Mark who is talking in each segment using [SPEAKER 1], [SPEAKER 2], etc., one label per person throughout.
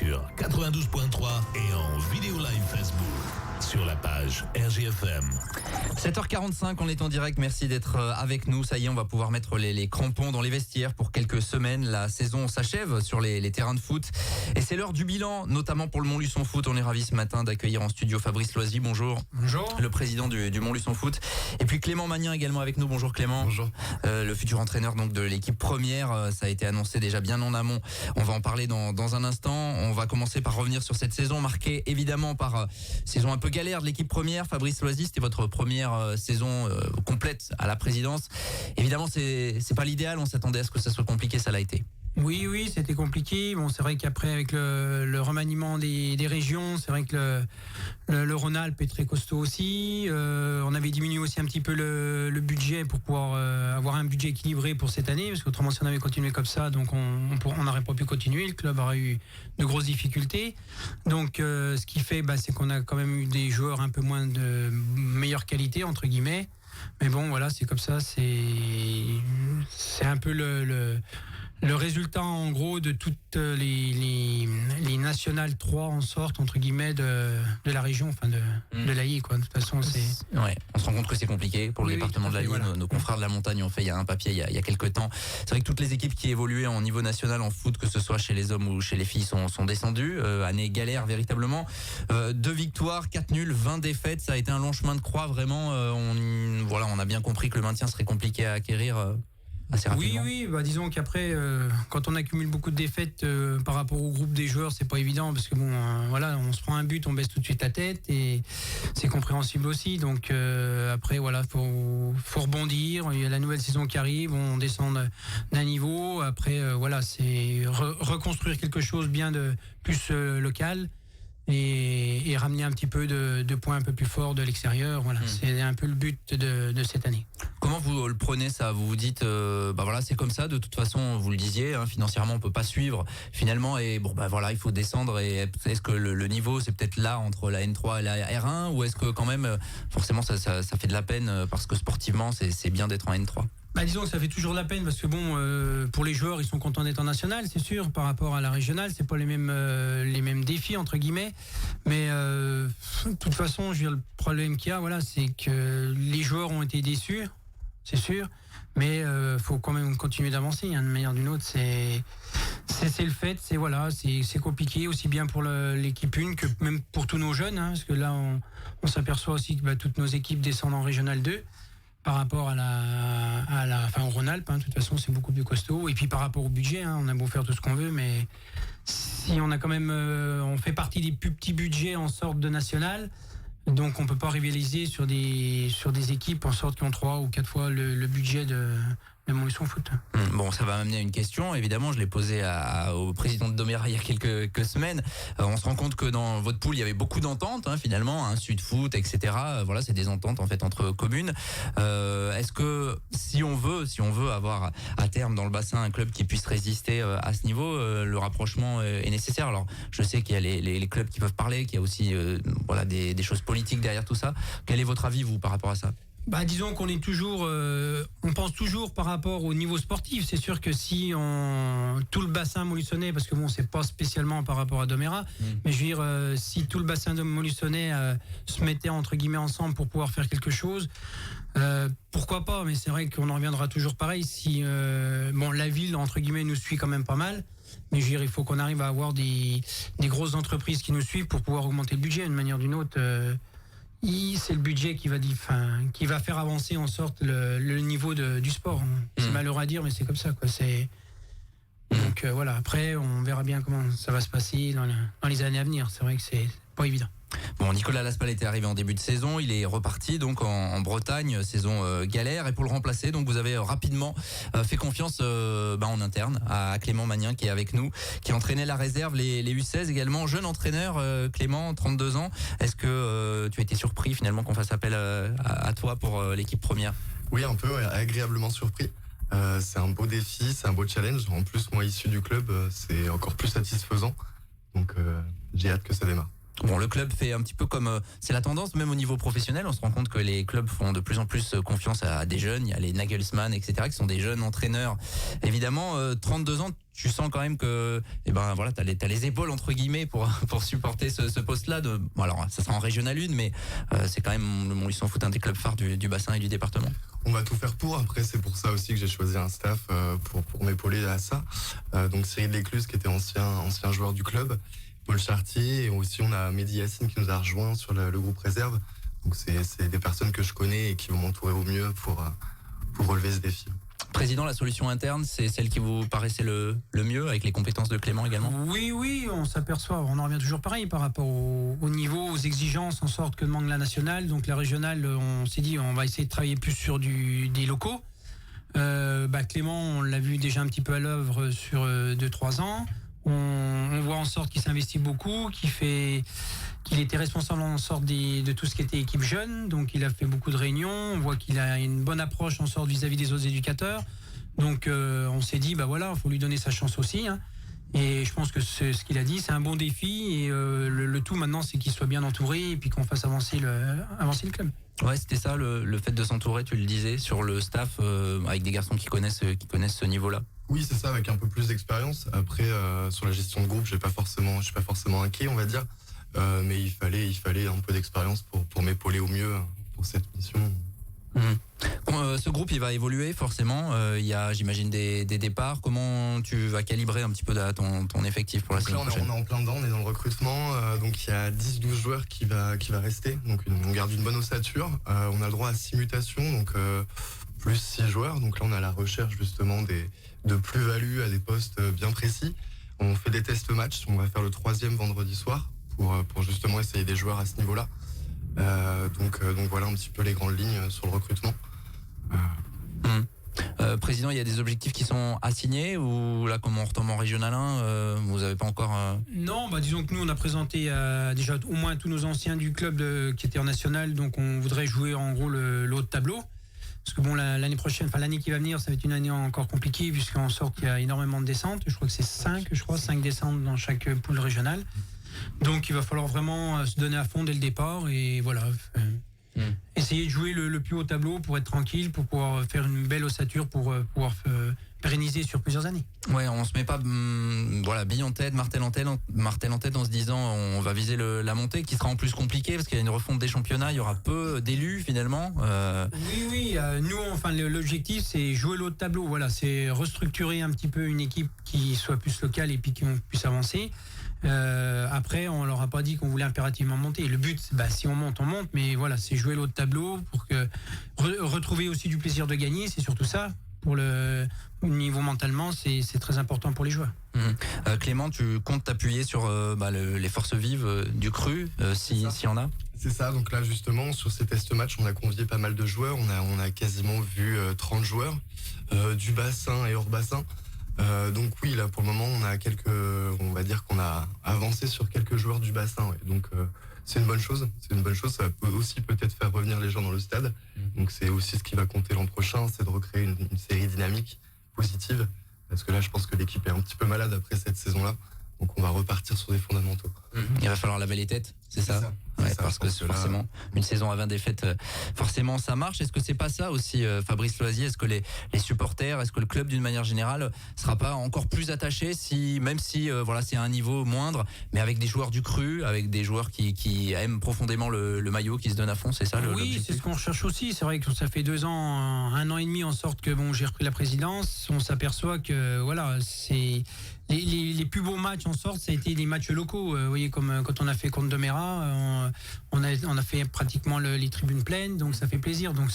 [SPEAKER 1] sur 92.3 et en vidéo live Facebook sur la page RGFM.
[SPEAKER 2] 7h45, on est en direct, merci d'être avec nous. Ça y est, on va pouvoir mettre les crampons dans les vestiaires pour quelques semaines. La saison s'achève sur les terrains de foot et c'est l'heure du bilan, notamment pour le Montluçon Foot. On est ravis ce matin d'accueillir en studio Fabrice Loisy, bonjour.
[SPEAKER 3] Bonjour.
[SPEAKER 2] Le président du Montluçon Foot. Et puis Clément Magnin également avec nous, bonjour Clément.
[SPEAKER 3] Bonjour.
[SPEAKER 2] Le futur entraîneur donc de l'équipe première, ça a été annoncé déjà bien en amont. On va en parler dans un instant. On va commencer par revenir sur cette saison marquée évidemment par saison un peu galère de l'équipe première. Fabrice Loisy, c'était votre première saison complète à la présidence. Évidemment, c'est pas l'idéal. On s'attendait à ce que ça soit compliqué, ça l'a été.
[SPEAKER 3] Oui, c'était compliqué. Bon, c'est vrai qu'après, avec le remaniement des régions, c'est vrai que le Rhône-Alpes est très costaud aussi. On avait diminué aussi un petit peu le budget pour pouvoir avoir un budget équilibré pour cette année, parce qu'autrement, si on avait continué comme ça, donc on n'aurait pas pu continuer. Le club aurait eu de grosses difficultés. Donc, ce qui fait, c'est qu'on a quand même eu des joueurs un peu moins de meilleure qualité, entre guillemets. Mais bon, voilà, c'est comme ça. C'est un peu le résultat en gros de toutes les nationales 3 en sorte entre guillemets de la région, enfin de l'Aïe quoi. De toute façon c'est.
[SPEAKER 2] Ouais, on se rend compte que c'est compliqué pour le département de l'Aïe. Voilà. Nos confrères de la montagne ont fait il y a un papier il y a quelques temps. C'est vrai que toutes les équipes qui évoluaient en niveau national en foot, que ce soit chez les hommes ou chez les filles, sont descendues. Année galère véritablement. 2 victoires, 4 nuls, 20 défaites. Ça a été un long chemin de croix vraiment. On a bien compris que le maintien serait compliqué à acquérir.
[SPEAKER 3] Oui, disons qu'après, quand on accumule beaucoup de défaites par rapport au groupe des joueurs, c'est pas évident parce que on se prend un but, on baisse tout de suite la tête et c'est compréhensible aussi. Donc après, faut rebondir. Il y a la nouvelle saison qui arrive, on descend d'un niveau. Après, c'est reconstruire quelque chose bien de plus local. Et ramener un petit peu de points un peu plus forts de l'extérieur. Voilà, c'est un peu le but de cette année.
[SPEAKER 2] Comment vous le prenez ça ? Vous vous dites, c'est comme ça. De toute façon, vous le disiez, financièrement, on peut pas suivre finalement. Et il faut descendre. Et est-ce que le niveau, c'est peut-être là entre la N3 et la R1, ou est-ce que quand même, forcément, ça fait de la peine parce que sportivement, c'est bien d'être en N3 ?
[SPEAKER 3] Disons que ça fait toujours de la peine parce que pour les joueurs, ils sont contents d'être en national, c'est sûr. Par rapport à la régionale, c'est pas les mêmes défis entre guillemets. Mais de toute façon, le problème qu'il y a, c'est que les joueurs ont été déçus, c'est sûr. Mais faut quand même continuer d'avancer. D'une manière ou d'une autre, c'est le fait. C'est compliqué aussi bien pour l'équipe 1 que même pour tous nos jeunes, parce que là, on s'aperçoit aussi que toutes nos équipes descendent en régional 2. Par rapport au Rhône-Alpes, de toute façon, c'est beaucoup plus costaud. Et puis par rapport au budget, on a beau faire tout ce qu'on veut, mais si on a quand même, on fait partie des plus petits budgets en sorte de national, donc on peut pas rivaliser sur des équipes en sorte qui ont 3 ou 4 fois le budget de Montluçon Foot.
[SPEAKER 2] Bon, ça va m'amener à une question. Évidemment, je l'ai posée au président de Doméra il y a quelques semaines. On se rend compte que dans votre pool, il y avait beaucoup d'ententes, finalement, Sud Foot, etc. C'est des ententes en fait entre communes. Est-ce que si on veut avoir à terme dans le bassin un club qui puisse résister à ce niveau, le rapprochement est nécessaire. Alors, je sais qu'il y a les clubs qui peuvent parler, qu'il y a aussi des choses politiques derrière tout ça. Quel est votre avis vous par rapport à ça ?
[SPEAKER 3] Disons qu'on est toujours, on pense toujours par rapport au niveau sportif. C'est sûr que si tout le bassin montluçonnais, parce que c'est pas spécialement par rapport à Doméra, mais je veux dire, si tout le bassin de montluçonnais se mettait entre guillemets ensemble pour pouvoir faire quelque chose, pourquoi pas. Mais c'est vrai qu'on en reviendra toujours pareil. Si la ville entre guillemets nous suit quand même pas mal. Mais je veux dire, il faut qu'on arrive à avoir des grosses entreprises qui nous suivent pour pouvoir augmenter le budget d'une manière ou d'une autre. C'est le budget qui va faire avancer en sorte le niveau du sport. C'est malheureux à dire, mais c'est comme ça, quoi. Donc après, on verra bien comment ça va se passer dans les années à venir. C'est vrai que c'est pas évident.
[SPEAKER 2] Bon, Nicolas Laspal était arrivé en début de saison, il est reparti donc en Bretagne, saison galère, et pour le remplacer, donc vous avez rapidement fait confiance en interne à Clément Magnin qui est avec nous, qui entraînait la réserve, les U16 également, jeune entraîneur, Clément, 32 ans. Est-ce que tu as été surpris finalement qu'on fasse appel à toi pour l'équipe première ?
[SPEAKER 4] Oui, un peu, agréablement surpris. C'est un beau défi, c'est un beau challenge. En plus, moi issu du club, c'est encore plus satisfaisant. Donc j'ai hâte que ça démarre.
[SPEAKER 2] Bon, le club fait un petit peu comme c'est la tendance même au niveau professionnel. On se rend compte que les clubs font de plus en plus confiance à des jeunes. Il y a les Nagelsmann, etc., qui sont des jeunes entraîneurs. Évidemment, 32 ans, tu sens quand même que, voilà, t'as les épaules entre guillemets pour supporter ce poste-là. Bon, alors, ça sera en Régional 1, mais c'est quand même, ils s'en foutent, un des clubs phares du bassin et du département.
[SPEAKER 4] On va tout faire pour. Après, c'est pour ça aussi que j'ai choisi un staff pour m'épauler à ça. Donc Cyril Lécluse, qui était ancien joueur du club, Paul Chartier, et aussi on a Mehdi Yassine qui nous a rejoint sur le groupe réserve. Donc c'est des personnes que je connais et qui vont m'entourer au mieux pour relever ce défi.
[SPEAKER 2] Président, la solution interne, c'est celle qui vous paraissait le mieux, avec les compétences de Clément également?
[SPEAKER 3] Oui, on s'aperçoit, on en revient toujours pareil par rapport au niveau, aux exigences, en sorte que demande la nationale. Donc la régionale, on s'est dit, on va essayer de travailler plus sur des locaux. Clément, on l'a vu déjà un petit peu à l'œuvre sur 2-3 ans. On voit en sorte qu'il s'investit beaucoup, qu'il était responsable en sorte de tout ce qui était équipe jeune, donc il a fait beaucoup de réunions. On voit qu'il a une bonne approche en sorte vis-à-vis des autres éducateurs. Donc on s'est dit, il faut lui donner sa chance aussi. Hein. Et je pense que c'est ce qu'il a dit, c'est un bon défi. Et le tout maintenant, c'est qu'il soit bien entouré et puis qu'on fasse avancer le club.
[SPEAKER 2] Ouais, c'était ça, le fait de s'entourer, tu le disais, sur le staff, avec des garçons qui connaissent ce niveau-là.
[SPEAKER 4] Oui, c'est ça, avec un peu plus d'expérience. Après, sur la gestion de groupe, je suis pas forcément inquiet, on va dire. Mais il fallait un peu d'expérience pour m'épauler au mieux pour cette mission.
[SPEAKER 2] Ce groupe, il va évoluer forcément. Il y a, j'imagine, des départs. Comment tu vas calibrer un petit peu ton effectif pour la saison prochaine?
[SPEAKER 4] On est en plein dedans, on est dans le recrutement. Donc il y a 10-12 joueurs qui va rester. Donc on garde une bonne ossature. On a le droit à 6 mutations, donc plus 6 joueurs. Donc là, on a la recherche justement de plus-value à des postes bien précis. On fait des tests matchs. On va faire le 3e vendredi soir pour justement essayer des joueurs à ce niveau-là. Donc voilà un petit peu les grandes lignes sur le recrutement.
[SPEAKER 2] Président, il y a des objectifs qui sont assignés, ou là, comme on retombe en Régional 1, vous n'avez pas encore...
[SPEAKER 3] Non, disons que nous, on a présenté déjà au moins tous nos anciens du club qui étaient en national, donc on voudrait jouer en gros le haut de tableau. Parce que l'année prochaine, l'année qui va venir, ça va être une année encore compliquée, puisqu'en sorte qu'il y a énormément de descentes. Je crois que c'est 5 descentes dans chaque poule régionale. Donc il va falloir vraiment se donner à fond dès le départ et voilà. Essayer de jouer le plus haut tableau pour être tranquille, pour pouvoir faire une belle ossature, pour pouvoir pérenniser sur plusieurs années.
[SPEAKER 2] Ouais, on se met pas bille en tête, martel en tête en se disant on va viser la montée, qui sera en plus compliquée parce qu'il y a une refonte des championnats, il y aura peu d'élus finalement.
[SPEAKER 3] Oui, nous l'objectif c'est jouer le haut de tableau, voilà, c'est restructurer un petit peu une équipe qui soit plus locale et puis qu'on puisse avancer. Après, on leur a pas dit qu'on voulait impérativement monter. Le but, si on monte, mais voilà, c'est jouer le haut de tableau pour que retrouver aussi du plaisir de gagner. C'est surtout ça. Pour le niveau mentalement, c'est très important pour les joueurs.
[SPEAKER 2] Clément, tu comptes t'appuyer sur les forces vives du cru, s'il y en a?
[SPEAKER 4] C'est ça, donc là justement sur ces tests matchs, on a convié pas mal de joueurs, on a quasiment vu 30 joueurs du bassin et hors bassin. Donc oui, là pour le moment on va dire qu'on a avancé sur quelques joueurs du bassin, ouais. Donc c'est une bonne chose, ça peut aussi peut-être faire revenir les gens dans le stade. Donc c'est aussi ce qui va compter l'an prochain, c'est de recréer une série dynamique positive, parce que là je pense que l'équipe est un petit peu malade après cette saison-là, donc on va repartir sur des fondamentaux.
[SPEAKER 2] Il va falloir laver les têtes, c'est ça? Ouais, parce que forcément, une saison à 20 défaites, forcément ça marche. Est-ce que c'est pas ça aussi, Fabrice Loisier? Est-ce que les supporters, est-ce que le club d'une manière générale sera pas encore plus attaché, même si c'est un niveau moindre, mais avec des joueurs du cru, avec des joueurs qui aiment profondément le maillot, qui se donnent à fond, c'est ça?
[SPEAKER 3] Oui, c'est ce qu'on recherche aussi. C'est vrai que ça fait 2 ans, 1 an et demi en sorte que j'ai repris la présidence. On s'aperçoit que c'est les plus beaux matchs en sorte, ça a été les matchs locaux. Vous voyez, comme quand on a fait contre Doméra, on a fait pratiquement les tribunes pleines, donc ça fait plaisir. Donc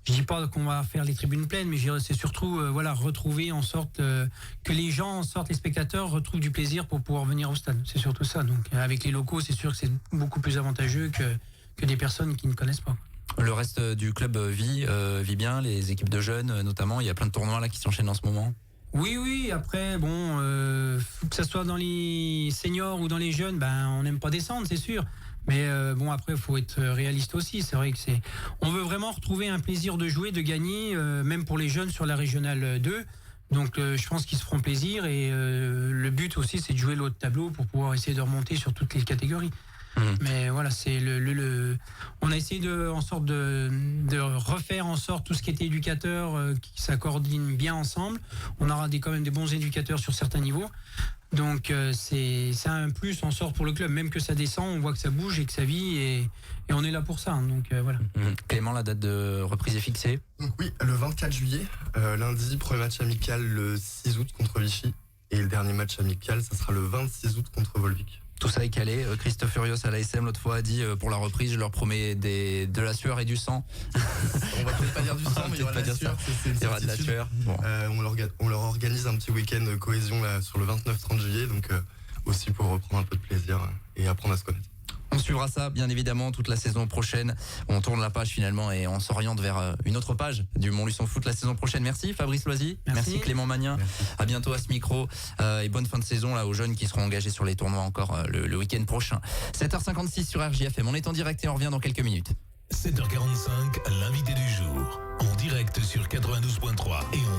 [SPEAKER 3] je dis pas qu'on va faire les tribunes pleines, mais c'est surtout retrouver en sorte que les gens, en sorte les spectateurs retrouvent du plaisir pour pouvoir venir au stade. C'est surtout ça. Donc avec les locaux, c'est sûr que c'est beaucoup plus avantageux que des personnes qui ne connaissent pas.
[SPEAKER 2] Le reste du club vit bien, les équipes de jeunes notamment. Il y a plein de tournois là qui s'enchaînent en ce moment.
[SPEAKER 3] Oui, après, que ça soit dans les seniors ou dans les jeunes, on n'aime pas descendre, c'est sûr. Mais après, il faut être réaliste aussi. C'est vrai que on veut vraiment retrouver un plaisir de jouer, de gagner, même pour les jeunes sur la Régionale 2. Donc, je pense qu'ils se feront plaisir. Et le but aussi, c'est de jouer le haut de tableau pour pouvoir essayer de remonter sur toutes les catégories. Mais voilà, c'est on a essayé de refaire en sorte tout ce qui était éducateur, qui s'accordine bien ensemble. On aura quand même des bons éducateurs sur certains niveaux. Donc c'est un plus en sort pour le club, même que ça descend, on voit que ça bouge et que ça vit et on est là pour ça. Donc voilà.
[SPEAKER 2] Clément, la date de reprise est fixée?
[SPEAKER 4] Donc oui, le 24 juillet, lundi, premier match amical le 6 août contre Vichy et le dernier match amical, ça sera le 26 août contre Volvic.
[SPEAKER 2] Tout ça est calé. Christophe Furios à l'ASM l'autre fois a dit pour la reprise, je leur promets de la sueur et du sang.
[SPEAKER 4] On va peut-être pas dire du sang, mais il y aura de la sueur.
[SPEAKER 2] Il y aura de la sueur. Bon.
[SPEAKER 4] On leur organise un petit week-end cohésion là, sur le 29-30 juillet, donc aussi pour reprendre un peu de plaisir et apprendre à se connaître.
[SPEAKER 2] On suivra ça, bien évidemment, toute la saison prochaine. On tourne la page finalement et on s'oriente vers une autre page du Montluçon Foot la saison prochaine. Merci Fabrice Loisy, merci Clément Magnin. Merci. À bientôt à ce micro et bonne fin de saison là aux jeunes qui seront engagés sur les tournois encore le week-end prochain. 7h56 sur RJFM. On est en direct et on revient dans quelques minutes.
[SPEAKER 1] 7h45, l'invité du jour. En direct sur 92.3 et en